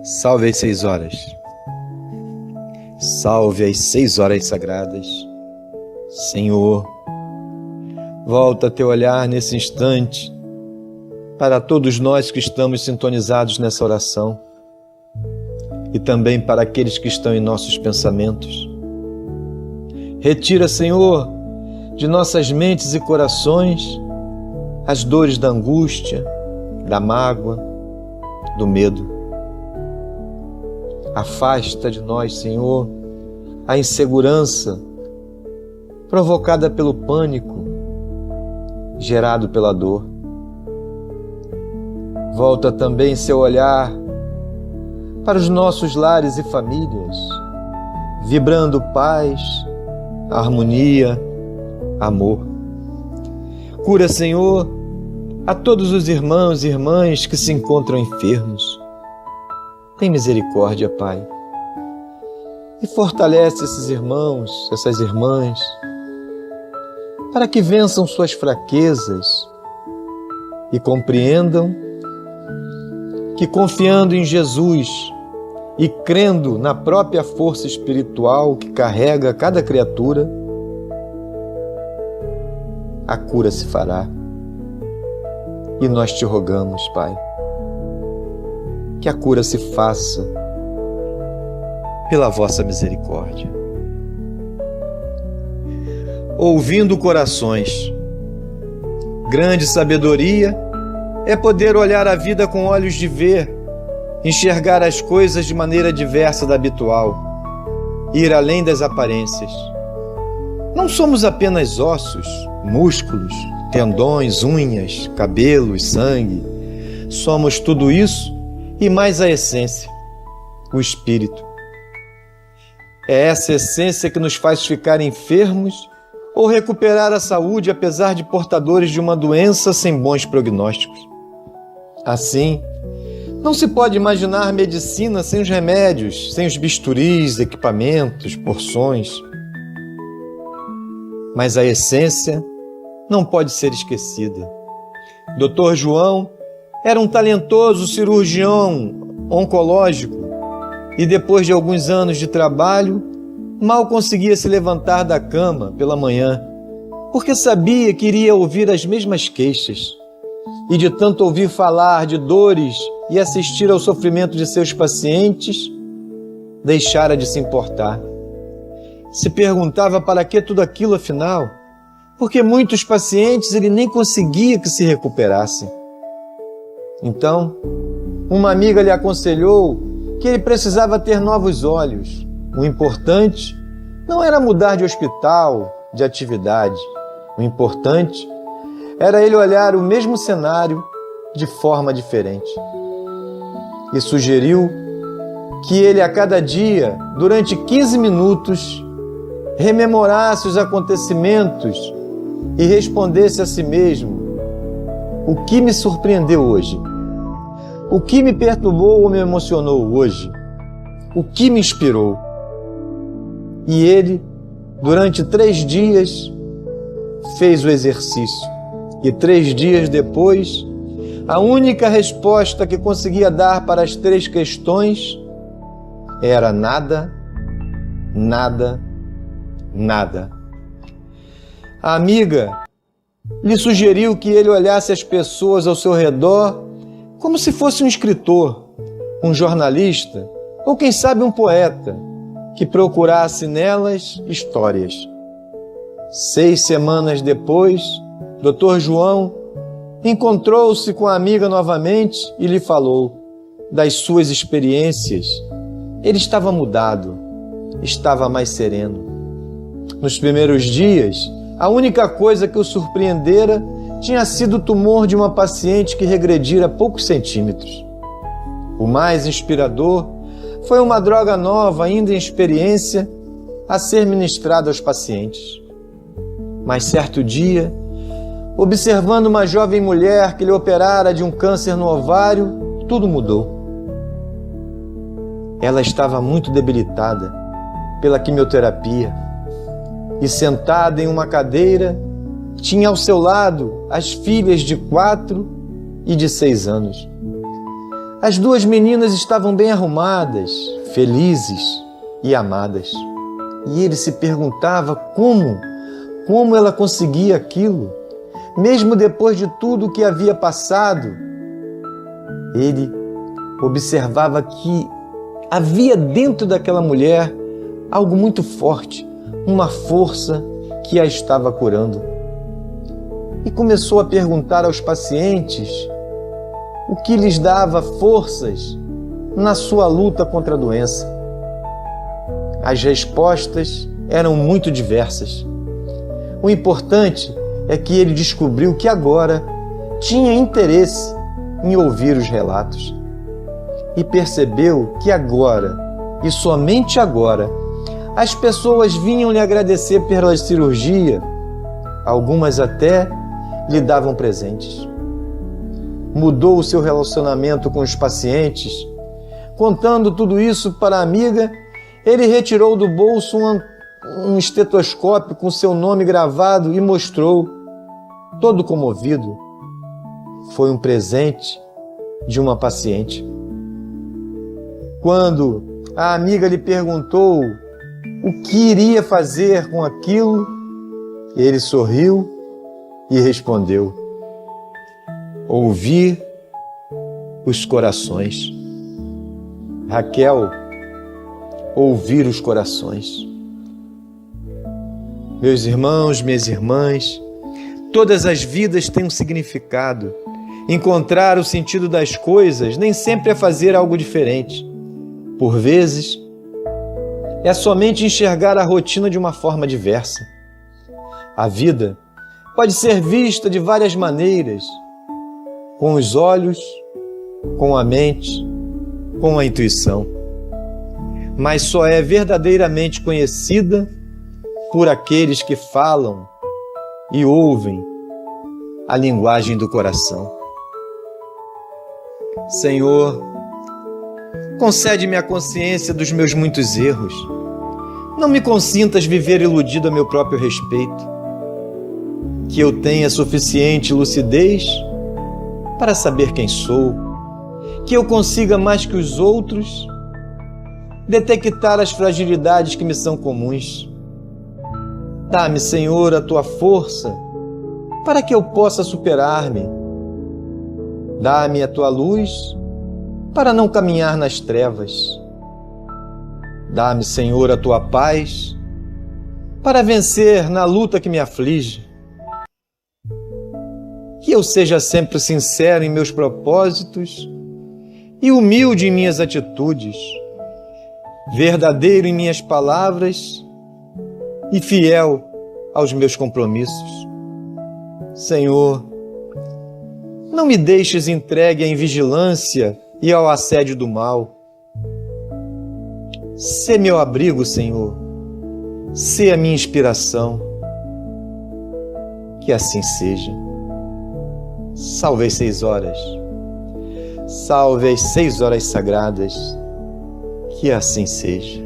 Salve as 6 horas. Salve as 6 horas sagradas. Senhor, volta teu olhar nesse instante para todos nós que estamos sintonizados nessa oração e também para aqueles que estão em nossos pensamentos. Retira, Senhor, de nossas mentes e corações as dores da angústia, da mágoa, do medo. Afasta de nós, Senhor, a insegurança provocada pelo pânico, gerado pela dor. Volta também seu olhar para os nossos lares e famílias, vibrando paz, harmonia, amor. Cura, Senhor, a todos os irmãos e irmãs que se encontram enfermos. Tem misericórdia, Pai, e fortalece esses irmãos, essas irmãs, para que vençam suas fraquezas e compreendam que, confiando em Jesus e crendo na própria força espiritual que carrega cada criatura, a cura se fará. E nós te rogamos, Pai, que a cura se faça pela vossa misericórdia. Ouvindo corações, grande sabedoria é poder olhar a vida com olhos de ver, enxergar as coisas de maneira diversa da habitual, ir além das aparências. Não somos apenas ossos, músculos, tendões, unhas, cabelos, sangue. Somos tudo isso e mais a essência, o Espírito. É essa essência que nos faz ficar enfermos ou recuperar a saúde apesar de portadores de uma doença sem bons prognósticos. Assim, não se pode imaginar medicina sem os remédios, sem os bisturis, equipamentos, porções. Mas a essência não pode ser esquecida. Dr. João era um talentoso cirurgião oncológico e, depois de alguns anos de trabalho, mal conseguia se levantar da cama pela manhã, porque sabia que iria ouvir as mesmas queixas. E de tanto ouvir falar de dores e assistir ao sofrimento de seus pacientes, deixara de se importar. Se perguntava para que tudo aquilo afinal, porque muitos pacientes ele nem conseguia que se recuperassem. Então, uma amiga lhe aconselhou que ele precisava ter novos olhos. O importante não era mudar de hospital, de atividade. O importante era ele olhar o mesmo cenário de forma diferente. E sugeriu que ele, a cada dia, durante 15 minutos, rememorasse os acontecimentos e respondesse a si mesmo: o que me surpreendeu hoje? O que me perturbou ou me emocionou hoje? O que me inspirou? E ele, durante 3 dias, fez o exercício. E 3 dias depois, a única resposta que conseguia dar para as 3 questões era nada, nada, nada. A amiga lhe sugeriu que ele olhasse as pessoas ao seu redor como se fosse um escritor, um jornalista ou, quem sabe, um poeta, que procurasse nelas histórias. 6 semanas depois, Dr. João encontrou-se com a amiga novamente e lhe falou das suas experiências. Ele estava mudado, estava mais sereno. Nos primeiros dias, a única coisa que o surpreendera tinha sido o tumor de uma paciente que regredira poucos centímetros. O mais inspirador foi uma droga nova, ainda em experiência, a ser ministrada aos pacientes. Mas certo dia, observando uma jovem mulher que lhe operara de um câncer no ovário, tudo mudou. Ela estava muito debilitada pela quimioterapia e, sentada em uma cadeira, tinha ao seu lado as filhas de 4 e de 6 anos. As duas meninas estavam bem arrumadas, felizes e amadas. E ele se perguntava como ela conseguia aquilo, mesmo depois de tudo o que havia passado. Ele observava que havia dentro daquela mulher algo muito forte, uma força que a estava curando. E começou a perguntar aos pacientes o que lhes dava forças na sua luta contra a doença. As respostas eram muito diversas. O importante é que ele descobriu que agora tinha interesse em ouvir os relatos e percebeu que agora, e somente agora, as pessoas vinham lhe agradecer pela cirurgia, algumas até lhe davam presentes. Mudou o seu relacionamento com os pacientes. Contando tudo isso para a amiga, ele retirou do bolso um estetoscópio com seu nome gravado e mostrou, todo comovido. Foi um presente de uma paciente. Quando a amiga lhe perguntou o que iria fazer com aquilo, ele sorriu e respondeu: ouvir os corações. Raquel, ouvir os corações. Meus irmãos, minhas irmãs, todas as vidas têm um significado. Encontrar o sentido das coisas nem sempre é fazer algo diferente. Por vezes, é somente enxergar a rotina de uma forma diversa. A vida pode ser vista de várias maneiras, com os olhos, com a mente, com a intuição. Mas só é verdadeiramente conhecida por aqueles que falam e ouvem a linguagem do coração. Senhor, concede-me a consciência dos meus muitos erros. Não me consintas viver iludido a meu próprio respeito. Que eu tenha suficiente lucidez para saber quem sou, que eu consiga mais que os outros detectar as fragilidades que me são comuns. Dá-me, Senhor, a tua força para que eu possa superar-me. Dá-me a tua luz para não caminhar nas trevas. Dá-me, Senhor, a tua paz para vencer na luta que me aflige. Que eu seja sempre sincero em meus propósitos e humilde em minhas atitudes, verdadeiro em minhas palavras e fiel aos meus compromissos. Senhor, não me deixes entregue à invigilância e ao assédio do mal. Sê meu abrigo, Senhor, sê a minha inspiração. Que assim seja. Salve as 6 horas. Salve as 6 horas sagradas. Que assim seja.